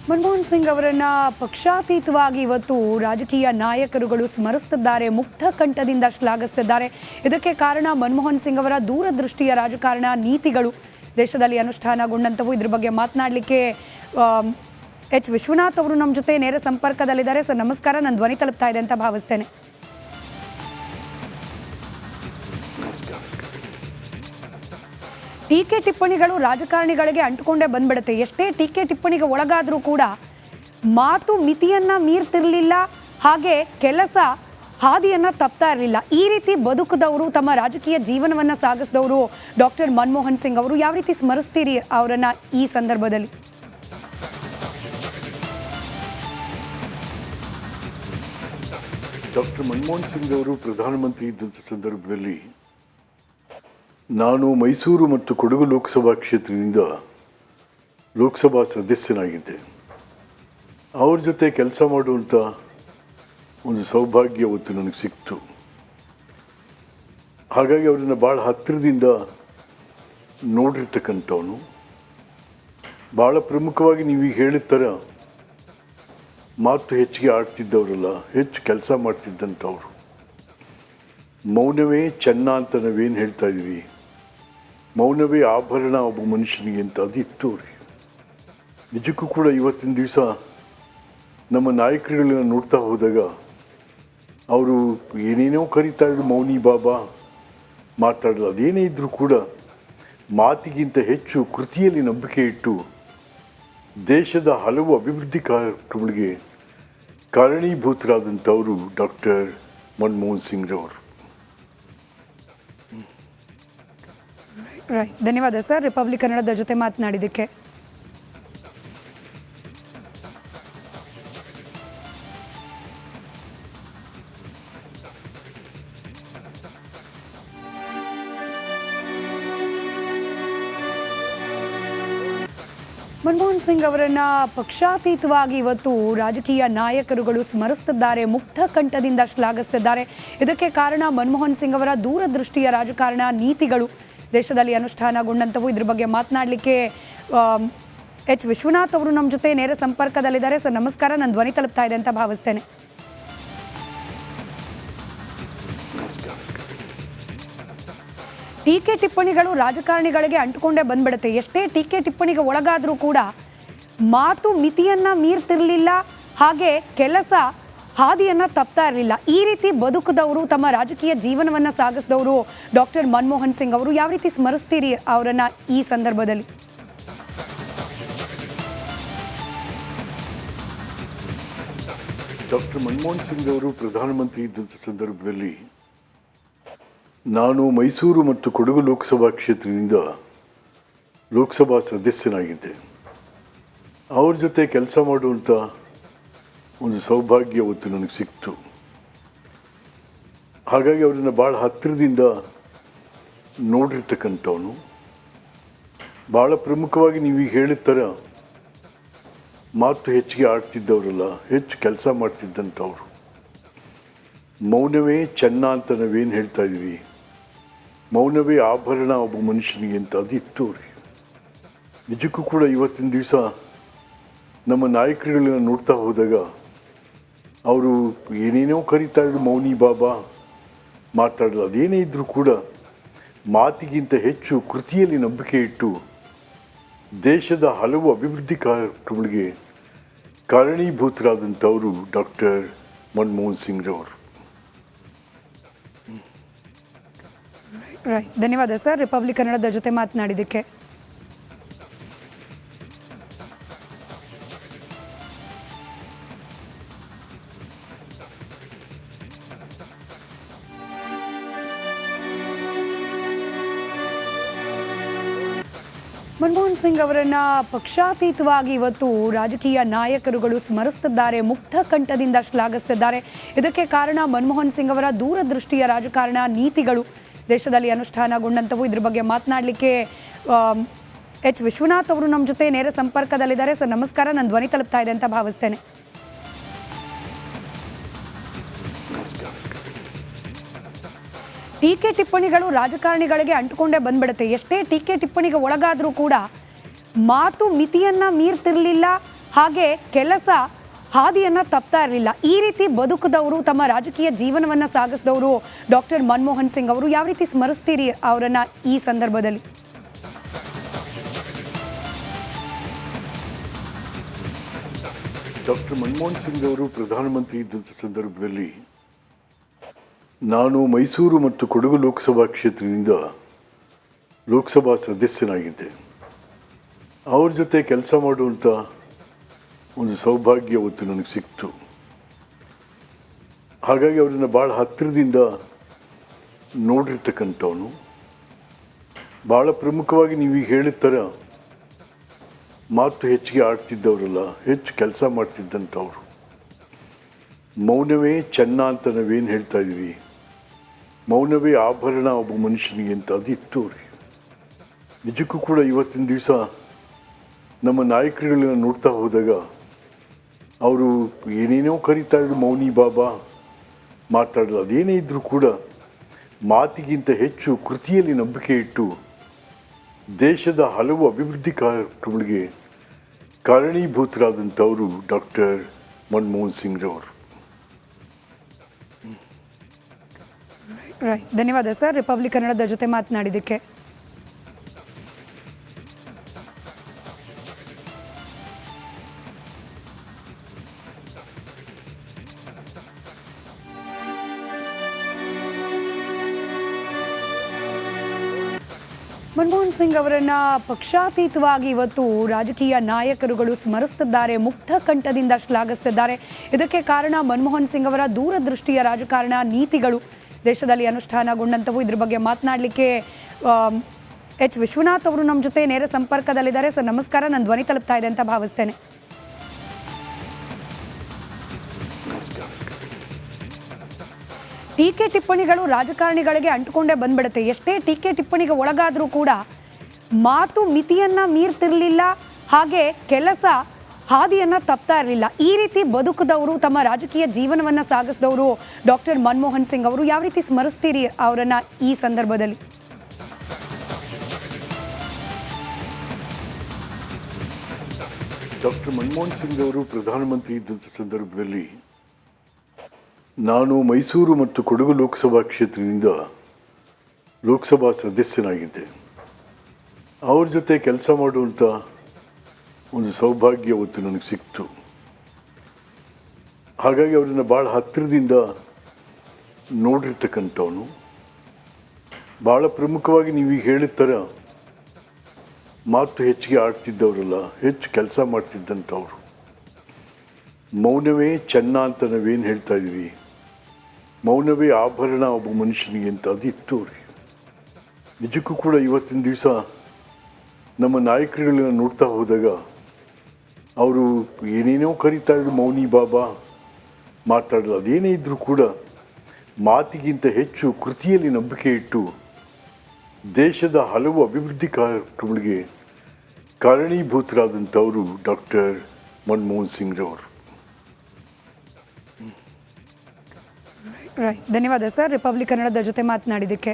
ಮನಮೋಹನ್ ಸಿಂಗ್ ಅವರನ್ನ ಪಕ್ಷಾತೀತವಾಗಿ ಇವತ್ತು ರಾಜಕೀಯ ನಾಯಕರುಗಳು ಸ್ಮರಿಸುತ್ತಿದ್ದಾರೆ, ಮುಕ್ತ ಕಂಠದಿಂದ ಶ್ಲಾಘಿಸುತ್ತಿದ್ದಾರೆ. ಇದಕ್ಕೆ ಕಾರಣ ಮನಮೋಹನ್ ಸಿಂಗ್ ಅವರ ದೂರದೃಷ್ಟಿಯ ರಾಜಕಾರಣ ನೀತಿಗಳು ದೇಶದಲ್ಲಿ ಅನುಷ್ಠಾನಗೊಂಡಂತವು. ಇದ್ರ ಬಗ್ಗೆ ಮಾತನಾಡಲಿಕ್ಕೆ ಎಚ್ ವಿಶ್ವನಾಥ್ ಅವರು ನಮ್ಮ ಜೊತೆ ನೇರ ಸಂಪರ್ಕದಲ್ಲಿದ್ದಾರೆ. ಸರ್ ನಮಸ್ಕಾರ, ನನ್ನ ಧ್ವನಿ ತಲುಪ್ತಾ ಇದೆ ಅಂತ ಭಾವಿಸ್ತೇನೆ. ಟೀಕೆ ಟಿಪ್ಪಣಿಗಳು ರಾಜಕಾರಣಿಗಳಿಗೆ ಅಂಟಿಕೊಂಡೇ ಬಂದ್ಬಿಡುತ್ತೆ. ಎಷ್ಟೇ ಟೀಕೆ ಟಿಪ್ಪಣಿಗೆ ಒಳಗಾದರೂ ಕೂಡ ಮಾತು ಮಿತಿಯನ್ನ ಮೀರ್ತಿರ್ಲಿಲ್ಲ, ಹಾಗೆ ಕೆಲಸ ಹಾದಿಯನ್ನ ತಪ್ತಾ ಇರಲಿಲ್ಲ. ಈ ರೀತಿ ಬದುಕಿದವರು, ತಮ್ಮ ರಾಜಕೀಯ ಜೀವನವನ್ನ ಸಾಗಿಸಿದವರು ಡಾಕ್ಟರ್ ಮನಮೋಹನ್ ಸಿಂಗ್ ಅವರು. ಯಾವ ರೀತಿ ಸ್ಮರಿಸ್ತೀರಿ ಅವರನ್ನ ಈ ಸಂದರ್ಭದಲ್ಲಿ? ಡಾಕ್ಟರ್ ಮನಮೋಹನ್ ಸಿಂಗ್ ಅವರು ಪ್ರಧಾನಮಂತ್ರಿ ಇದ್ದಂಥ ಸಂದರ್ಭದಲ್ಲಿ ನಾನು ಮೈಸೂರು ಮತ್ತು ಕೊಡಗು ಲೋಕಸಭಾ ಕ್ಷೇತ್ರದಿಂದ ಲೋಕಸಭಾ ಸದಸ್ಯನಾಗಿದ್ದೆ. ಅವ್ರ ಜೊತೆ ಕೆಲಸ ಮಾಡುವಂಥ ಒಂದು ಸೌಭಾಗ್ಯ ಅವತ್ತು ನನಗೆ ಸಿಕ್ತು. ಹಾಗಾಗಿ ಅವರನ್ನು ಭಾಳ ಹತ್ತಿರದಿಂದ ನೋಡಿರ್ತಕ್ಕಂಥವನು. ಭಾಳ ಪ್ರಮುಖವಾಗಿ ನೀವೀಗ ಹೇಳಿದ ಥರ ಮಾತು ಹೆಚ್ಚಿಗೆ ಆಡ್ತಿದ್ದವರಲ್ಲ, ಹೆಚ್ಚು ಕೆಲಸ ಮಾಡ್ತಿದ್ದಂಥವ್ರು. ಮೌನವೇ ಚೆನ್ನ ಅಂತ ನಾವೇನು ಹೇಳ್ತಾ ಇದ್ವಿ, ಮೌನವೇ ಆಭರಣ ಒಬ್ಬ ಮನುಷ್ಯನಿಗೆ ಅಂತ ಅದು ಇತ್ತು ಅವ್ರಿಗೆ. ನಿಜಕ್ಕೂ ಕೂಡ ಇವತ್ತಿನ ದಿವಸ ನಮ್ಮ ನಾಯಕರುಗಳನ್ನ ನೋಡ್ತಾ ಹೋದಾಗ ಅವರು ಏನೇನೋ ಕರೀತಾ ಇದ್ರು, ಮೌನಿ ಬಾಬಾ ಮಾತಾಡೋದು. ಅದೇನೇ ಇದ್ದರೂ ಕೂಡ ಮಾತಿಗಿಂತ ಹೆಚ್ಚು ಕೃತಿಯಲ್ಲಿ ನಂಬಿಕೆ ಇಟ್ಟು ದೇಶದ ಹಲವು ಅಭಿವೃದ್ಧಿ ಕಾರ್ಯಕ್ರಮಗಳಿಗೆ ಕಾರಣೀಭೂತರಾದಂಥವರು ಡಾಕ್ಟರ್ ಮನಮೋಹನ್ ಸಿಂಗ್ ರವರು. ಧನ್ಯವಾದ ಸರ್, ರಿಪಬ್ಲಿಕ್ ಕನ್ನಡದ ಜೊತೆ ಮಾತನಾಡಿದ್ದಕ್ಕೆ. ಮನಮೋಹನ್ ಸಿಂಗ್ ಅವರನ್ನ ಪಕ್ಷಾತೀತವಾಗಿ ಇವತ್ತು ರಾಜಕೀಯ ನಾಯಕರುಗಳು ಸ್ಮರಿಸುತ್ತಿದ್ದಾರೆ, ಮುಕ್ತ ಕಂಠದಿಂದ ಶ್ಲಾಘಿಸುತ್ತಿದ್ದಾರೆ. ಇದಕ್ಕೆ ಕಾರಣ ಮನಮೋಹನ್ ಸಿಂಗ್ ಅವರ ದೂರದೃಷ್ಟಿಯ ರಾಜಕಾರಣ ನೀತಿಗಳು ದೇಶದಲ್ಲಿ ಅನುಷ್ಠಾನಗೊಂಡಂತವು. ಇದ್ರ ಬಗ್ಗೆ ಮಾತನಾಡಲಿಕ್ಕೆ ಎಚ್ ವಿಶ್ವನಾಥ್ ಅವರು ನಮ್ಮ ಜೊತೆ ನೇರ ಸಂಪರ್ಕದಲ್ಲಿದ್ದಾರೆ. ಸರ್ ನಮಸ್ಕಾರ, ನನ್ನ ಧ್ವನಿ ತಲುಪ್ತಾ ಇದೆ ಅಂತ ಭಾವಿಸ್ತೇನೆ. ಟೀಕೆ ಟಿಪ್ಪಣಿಗಳು ರಾಜಕಾರಣಿಗಳಿಗೆ ಅಂಟಿಕೊಂಡೇ ಬಂದ್ಬಿಡುತ್ತೆ. ಎಷ್ಟೇ ಟೀಕೆ ಟಿಪ್ಪಣಿಗೆ ಒಳಗಾದರೂ ಕೂಡ ಮಾತು ಮಿತಿಯನ್ನ ಮೀರ್ತಿರ್ಲಿಲ್ಲ, ಹಾಗೆ ಕೆಲಸ ಹಾದಿಯನ್ನ ತಪ್ತಾ ಇರಲಿಲ್ಲ. ಈ ರೀತಿ ಬದುಕಿದವರು, ತಮ್ಮ ರಾಜಕೀಯ ಜೀವನವನ್ನ ಸಾಗಿಸಿದವರು ಡಾಕ್ಟರ್ ಮನಮೋಹನ್ ಸಿಂಗ್ ಅವರು. ಯಾವ ರೀತಿ ಸ್ಮರಿಸ್ತೀರಿ ಅವರನ್ನ ಈ ಸಂದರ್ಭದಲ್ಲಿ? ಡಾಕ್ಟರ್ ಮನಮೋಹನ್ ಸಿಂಗ್ ಅವರು ಪ್ರಧಾನಮಂತ್ರಿ ಇದ್ದಂಥ ಸಂದರ್ಭದಲ್ಲಿ ನಾನು ಮೈಸೂರು ಮತ್ತು ಕೊಡಗು ಲೋಕಸಭಾ ಕ್ಷೇತ್ರದಿಂದ ಲೋಕಸಭಾ ಸದಸ್ಯನಾಗಿದ್ದೆ. ಅವ್ರ ಜೊತೆ ಕೆಲಸ ಮಾಡುವಂಥ ಒಂದು ಸೌಭಾಗ್ಯ ಅವತ್ತು ನನಗೆ ಸಿಕ್ತು. ಹಾಗಾಗಿ ಅವರನ್ನು ಭಾಳ ಹತ್ತಿರದಿಂದ ನೋಡಿರ್ತಕ್ಕಂಥವನು. ಭಾಳ ಪ್ರಮುಖವಾಗಿ ನೀವೀಗ ಹೇಳಿದ ಥರ ಮಾತು ಹೆಚ್ಚಿಗೆ ಆಡ್ತಿದ್ದವರಲ್ಲ, ಹೆಚ್ಚು ಕೆಲಸ ಮಾಡ್ತಿದ್ದಂಥವ್ರು. ಮೌನವೇ ಚೆನ್ನ ಅಂತ ನಾವೇನು ಹೇಳ್ತಾ ಇದ್ವಿ, ಮೌನವೇ ಆಭರಣ ಒಬ್ಬ ಮನುಷ್ಯನಿಗೆ ಅಂತ ಅದು ಇತ್ತು ಅವ್ರಿಗೆ. ನಿಜಕ್ಕೂ ಕೂಡ ಇವತ್ತಿನ ದಿವಸ ನಮ್ಮ ನಾಯಕರುಗಳನ್ನ ನೋಡ್ತಾ ಹೋದಾಗ ಅವರು ಏನೇನೋ ಕರೀತಾ ಇದ್ರು, ಮೌನಿ ಬಾಬಾ ಮಾತಾಡೋದು. ಅದೇನೇ ಇದ್ದರೂ ಕೂಡ ಮಾತಿಗಿಂತ ಹೆಚ್ಚು ಕೃತಿಯಲ್ಲಿ ನಂಬಿಕೆ ಇಟ್ಟು ದೇಶದ ಹಲವು ಅಭಿವೃದ್ಧಿ ಕಾರ್ಯಕ್ರಮಗಳಿಗೆ ಕಾರಣೀಭೂತರಾದಂಥವರು ಡಾಕ್ಟರ್ ಮನಮೋಹನ್ ಸಿಂಗ್ ರವರು. ಧನ್ಯವಾದ ಸರ್, ರಿಪಬ್ಲಿಕ್ ಕನ್ನಡದ ಜೊತೆ ಮಾತನಾಡಿದ್ದಕ್ಕೆ. ಮನಮೋಹನ್ ಸಿಂಗ್ ಅವರನ್ನ ಪಕ್ಷಾತೀತವಾಗಿ ಇವತ್ತು ರಾಜಕೀಯ ನಾಯಕರುಗಳು ಸ್ಮರಿಸುತ್ತಿದ್ದಾರೆ, ಮುಕ್ತ ಕಂಠದಿಂದ ಶ್ಲಾಘಿಸುತ್ತಿದ್ದಾರೆ. ಇದಕ್ಕೆ ಕಾರಣ ಮನಮೋಹನ್ ಸಿಂಗ್ ಅವರ ದೂರದೃಷ್ಟಿಯ ರಾಜಕಾರಣ ನೀತಿಗಳು ದೇಶದಲ್ಲಿ ಅನುಷ್ಠಾನಗೊಂಡಂತವು. ಇದ್ರ ಬಗ್ಗೆ ಮಾತನಾಡಲಿಕ್ಕೆ ಎಚ್ ವಿಶ್ವನಾಥ್ ಅವರು ನಮ್ಮ ಜೊತೆ ನೇರ ಸಂಪರ್ಕದಲ್ಲಿದ್ದಾರೆ. ಸರ್ ನಮಸ್ಕಾರ, ನನ್ನ ಧ್ವನಿ ತಲುಪ್ತಾ ಇದೆ ಅಂತ ಭಾವಿಸ್ತೇನೆ. ಟೀಕೆ ಟಿಪ್ಪಣಿಗಳು ರಾಜಕಾರಣಿಗಳಿಗೆ ಅಂಟಿಕೊಂಡೇ ಬಂದ್ಬಿಡುತ್ತೆ. ಎಷ್ಟೇ ಟೀಕೆ ಟಿಪ್ಪಣಿಗೆ ಒಳಗಾದರೂ ಕೂಡ ಮಾತು ಮಿತಿಯನ್ನ ಮೀರ್ತಿರ್ಲಿಲ್ಲ, ಹಾಗೆ ಕೆಲಸ ಹಾದಿಯನ್ನು ತಪ್ತಾ ಇರಲಿಲ್ಲ. ಈ ರೀತಿ ಬದುಕಿದವರು, ತಮ್ಮ ರಾಜಕೀಯ ಜೀವನವನ್ನು ಸಾಗಿಸಿದವರು ಡಾಕ್ಟರ್ ಮನಮೋಹನ್ ಸಿಂಗ್ ಅವರು. ಯಾವ ರೀತಿ ಸ್ಮರಿಸ್ತೀರಿ ಅವರನ್ನು ಈ ಸಂದರ್ಭದಲ್ಲಿ? ಡಾಕ್ಟರ್ ಮನಮೋಹನ್ ಸಿಂಗ್ ಅವರು ಪ್ರಧಾನಮಂತ್ರಿ ಇದ್ದಂಥ ಸಂದರ್ಭದಲ್ಲಿ ನಾನು ಮೈಸೂರು ಮತ್ತು ಕೊಡಗು ಲೋಕಸಭಾ ಕ್ಷೇತ್ರದಿಂದ ಲೋಕಸಭಾ ಸದಸ್ಯನಾಗಿದ್ದೆ. ಅವ್ರ ಜೊತೆ ಕೆಲಸ ಮಾಡುವಂಥ ಒಂದು ಸೌಭಾಗ್ಯ ಅವತ್ತು ನನಗೆ ಸಿಕ್ತು. ಹಾಗಾಗಿ ಅವರನ್ನು ಭಾಳ ಹತ್ತಿರದಿಂದ ನೋಡಿರ್ತಕ್ಕಂಥವನು. ಭಾಳ ಪ್ರಮುಖವಾಗಿ ನೀವೀಗ ಹೇಳಿದ ಥರ ಮಾತು ಹೆಚ್ಚಿಗೆ ಆಡ್ತಿದ್ದವರಲ್ಲ, ಹೆಚ್ಚು ಕೆಲಸ ಮಾಡ್ತಿದ್ದಂಥವ್ರು. ಮೌನವೇ ಚೆನ್ನ ಅಂತ ನಾವೇನು ಹೇಳ್ತಾ ಇದ್ದೀವಿ, ಮೌನವೇ ಆಭರಣ ಒಬ್ಬ ಮನುಷ್ಯನಿಗೆ ಅಂತ ಅದು ಇತ್ತು ಅವ್ರಿಗೆ. ನಿಜಕ್ಕೂ ಕೂಡ ಇವತ್ತಿನ ದಿವಸ ನಮ್ಮ ನಾಯಕರುಗಳನ್ನ ನೋಡ್ತಾ ಹೋದಾಗ ಅವರು ಏನೇನೋ ಕರೀತಾ ಇದ್ರು, ಮೌನಿ ಬಾಬಾ ಮಾತಾಡೋದು. ಅದೇನೇ ಇದ್ದರೂ ಕೂಡ ಮಾತಿಗಿಂತ ಹೆಚ್ಚು ಕೃತಿಯಲ್ಲಿ ನಂಬಿಕೆ ಇಟ್ಟು ದೇಶದ ಹಲವು ಅಭಿವೃದ್ಧಿ ಕಾರ್ಯಕ್ರಮಗಳಿಗೆ ಕಾರಣೀಭೂತರಾದಂಥವರು ಡಾಕ್ಟರ್ ಮನಮೋಹನ್ ಸಿಂಗ್ ರವರು. ರೈಟ್, ಧನ್ಯವಾದ ಸರ್ ರಿಪಬ್ಲಿಕ್ ಕನ್ನಡದ ಜೊತೆ ಮಾತನಾಡಿದ್ದಕ್ಕೆ. ಮನಮೋಹನ್ ಸಿಂಗ್ ಅವರನ್ನ ಪಕ್ಷಾತೀತವಾಗಿ ಇವತ್ತು ರಾಜಕೀಯ ನಾಯಕರುಗಳು ಸ್ಮರಿಸುತ್ತಿದ್ದಾರೆ, ಮುಕ್ತ ಕಂಠದಿಂದ ಶ್ಲಾಘಿಸುತ್ತಿದ್ದಾರೆ. ಇದಕ್ಕೆ ಕಾರಣ ಮನಮೋಹನ್ ಸಿಂಗ್ ಅವರ ದೂರದೃಷ್ಟಿಯ ರಾಜಕಾರಣ ನೀತಿಗಳು ದೇಶದಲ್ಲಿ ಅನುಷ್ಠಾನಗೊಂಡಂಥವು. ಇದ್ರ ಬಗ್ಗೆ ಮಾತನಾಡಲಿಕ್ಕೆ ಎಚ್ ವಿಶ್ವನಾಥ್ ಅವರು ನಮ್ಮ ಜೊತೆ ನೇರ ಸಂಪರ್ಕದಲ್ಲಿದ್ದಾರೆ. ಸರ್ ನಮಸ್ಕಾರ, ನನ್ನ ಧ್ವನಿ ತಲುಪ್ತಾ ಇದೆ ಅಂತ ಭಾವಿಸ್ತೇನೆ. ಟೀಕೆ ಟಿಪ್ಪಣಿಗಳು ರಾಜಕಾರಣಿಗಳಿಗೆ ಅಂಟುಕೊಂಡೇ ಬಂದ್ಬಿಡುತ್ತೆ. ಎಷ್ಟೇ ಟೀಕೆ ಟಿಪ್ಪಣಿಗೆ ಒಳಗಾದರೂ ಕೂಡ ಮಾತು ಮಿತಿಯನ್ನು ಮೀರ್ತಿರಲಿಲ್ಲ, ಹಾಗೆ ಕೆಲಸ ಹಾದಿಯನ್ನು ತಪ್ತಾ ಇರಲಿಲ್ಲ. ಈ ರೀತಿ ಬದುಕಿದವರು, ತಮ್ಮ ರಾಜಕೀಯ ಜೀವನವನ್ನು ಸಾಗಿಸಿದವರು ಡಾಕ್ಟರ್ ಮನಮೋಹನ್ ಸಿಂಗ್ ಅವರು. ಯಾವ ರೀತಿ ಸ್ಮರಿಸ್ತೀರಿ ಅವರನ್ನು ಈ ಸಂದರ್ಭದಲ್ಲಿ? ಡಾಕ್ಟರ್ ಮನಮೋಹನ್ ಸಿಂಗ್ ಅವರು ಪ್ರಧಾನಮಂತ್ರಿ ಇದ್ದಂಥ ಸಂದರ್ಭದಲ್ಲಿ ನಾನು ಮೈಸೂರು ಮತ್ತು ಕೊಡಗು ಲೋಕಸಭಾ ಕ್ಷೇತ್ರದಿಂದ ಲೋಕಸಭಾ ಸದಸ್ಯನಾಗಿದ್ದೆ. ಅವ್ರ ಜೊತೆ ಕೆಲಸ ಮಾಡುವಂಥ ಒಂದು ಸೌಭಾಗ್ಯ ಅವತ್ತು ನನಗೆ ಸಿಕ್ತು. ಹಾಗಾಗಿ ಅವರನ್ನು ಭಾಳ ಹತ್ತಿರದಿಂದ ನೋಡಿರ್ತಕ್ಕಂಥವನು. ಭಾಳ ಪ್ರಮುಖವಾಗಿ ನೀವೀಗ ಹೇಳಿದ ಥರ ಮಾತು ಹೆಚ್ಚಿಗೆ ಆಡ್ತಿದ್ದವರಲ್ಲ, ಹೆಚ್ಚು ಕೆಲಸ ಮಾಡ್ತಿದ್ದಂಥವ್ರು. ಮೌನವೇ ಚೆನ್ನ ಅಂತ ನಾವೇನು ಹೇಳ್ತಾ ಇದ್ದೀವಿ, ಮೌನವೇ ಆಭರಣ ಒಬ್ಬ ಮನುಷ್ಯನಿಗೆ ಅಂತ ಅದು ಇತ್ತು ಅವ್ರಿಗೆ. ನಿಜಕ್ಕೂ ಕೂಡ ಇವತ್ತಿನ ದಿವಸ ನಮ್ಮ ನಾಯಕರುಗಳನ್ನ ನೋಡ್ತಾ ಹೋದಾಗ ಅವರು ಏನೇನೋ ಕರೀತಾ ಇದ್ರು, ಮೌನಿ ಬಾಬಾ ಮಾತಾಡೋದು. ಅದೇನೇ ಇದ್ದರೂ ಕೂಡ ಮಾತಿಗಿಂತ ಹೆಚ್ಚು ಕೃತಿಯಲ್ಲಿ ನಂಬಿಕೆ ಇಟ್ಟು ದೇಶದ ಹಲವು ಅಭಿವೃದ್ಧಿ ಕಾರ್ಯಕ್ರಮಗಳಿಗೆ ಕಾರಣೀಭೂತರಾದಂಥವರು ಡಾಕ್ಟರ್ ಮನಮೋಹನ್ ಸಿಂಗ್ ರವರು. ರೈಟ್, ಧನ್ಯವಾದ ಸರ್ ರಿಪಬ್ಲಿಕ್ ಕನ್ನಡದ ಜೊತೆ ಮಾತನಾಡಿದ್ದಕ್ಕೆ.